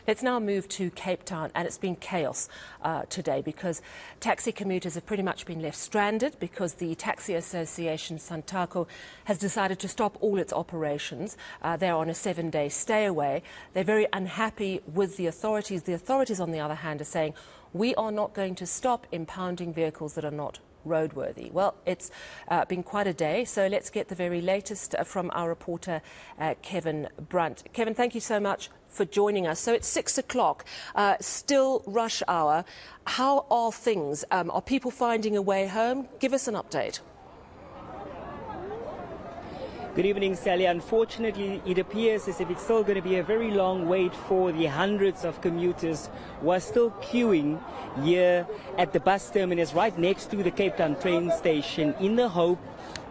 It's now moved to Cape Town, and it's been chaos today because taxi commuters have pretty much been left stranded because the taxi association Santaco has decided to stop all its operations. They're on a 7-day stay away. They're very unhappy with the authorities. The authorities, on the other hand, are saying, we are not going to stop impounding vehicles that are not roadworthy. Well, it's been quite a day, so let's get the very latest from our reporter, Kevin Brandt. Kevin, thank you so much for joining us. So it's 6 o'clock, still rush hour. How are things? Are people finding a way home? Give us an update. Good evening, Sally. Unfortunately, it appears as if it's still going to be a very long wait for the hundreds of commuters who are still queuing here at the bus terminus right next to the Cape Town train station in the hope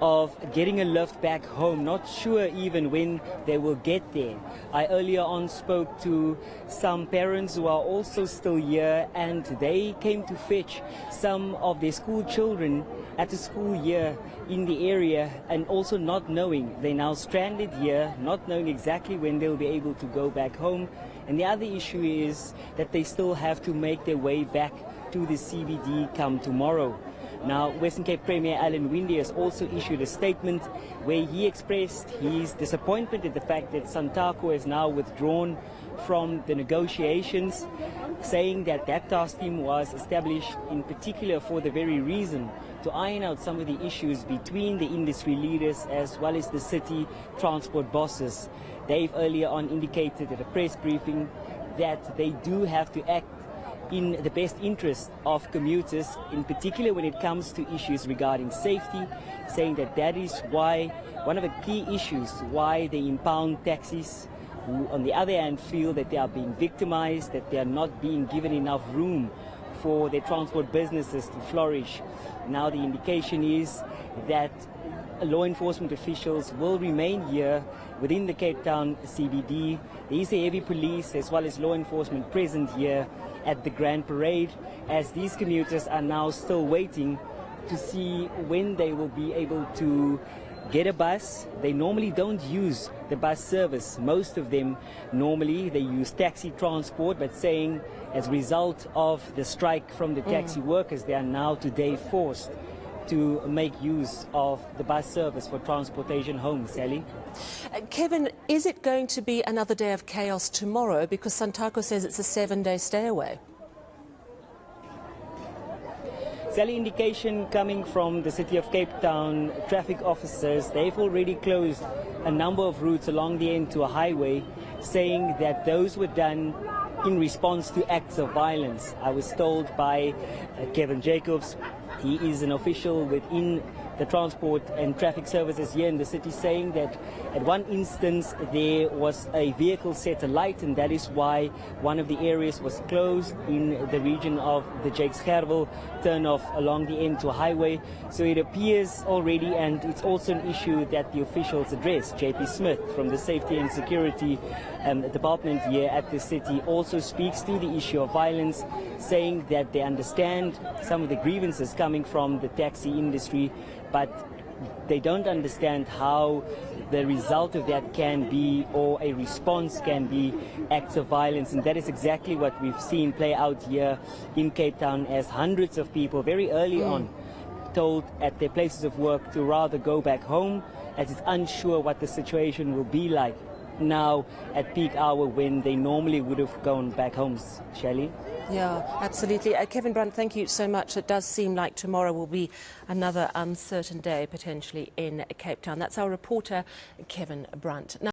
of getting a lift back home. Not sure even when they will get there. I earlier on spoke to some parents who are also still here, and they came to fetch some of their school children at the school year in the area, and also not knowing they're now stranded here, not knowing exactly when they'll be able to go back home. And the other issue is that they still have to make their way back to the CBD come tomorrow. Now, Western Cape Premier Alan Winde has also issued a statement where he expressed his disappointment at the fact that Santaco has now withdrawn from the negotiations, saying that that task team was established in particular for the very reason to iron out some of the issues between the industry leaders as well as the city transport bosses. They've earlier on indicated at a press briefing that they do have to act in the best interest of commuters, in particular when it comes to issues regarding safety, saying that that is why one of the key issues why they impound taxis, who on the other hand feel that they are being victimized, that they are not being given enough room for their transport businesses to flourish. Now the indication is that law enforcement officials will remain here within the Cape Town CBD. There is a heavy police as well as law enforcement present here at the Grand Parade, as these commuters are now still waiting to see when they will be able to get a bus. They normally don't use the bus service. Most of them normally they use taxi transport, but saying as a result of the strike from the taxi workers, they are now today forced to make use of the bus service for transportation home. Sally? Kevin, is it going to be another day of chaos tomorrow? Because Santaco says it's a 7-day stay away. Sally, indication coming from the City of Cape Town traffic officers, they've already closed a number of routes along the end to a highway, saying that those were done in response to acts of violence. I was told by Kevin Jacobs, he is an official within the transport and traffic services here in the city, saying that at one instance there was a vehicle set alight, and that is why one of the areas was closed in the region of the Jakes Gerwel turn-off along the N2 highway. So it appears already, and it's also an issue that the officials address. JP Smith from the Safety and Security Department here at the city also speaks to the issue of violence, saying that they understand some of the grievances coming from the taxi industry, but they don't understand how the result of that can be, or a response can be, acts of violence. And that is exactly what we've seen play out here in Cape Town, as hundreds of people very early on told at their places of work to rather go back home, as it's unsure what the situation will be like now at peak hour when they normally would have gone back home. Shelley? Yeah, absolutely. Kevin Brandt, thank you so much. It does seem like tomorrow will be another uncertain day potentially in Cape Town. That's our reporter, Kevin Brandt. Now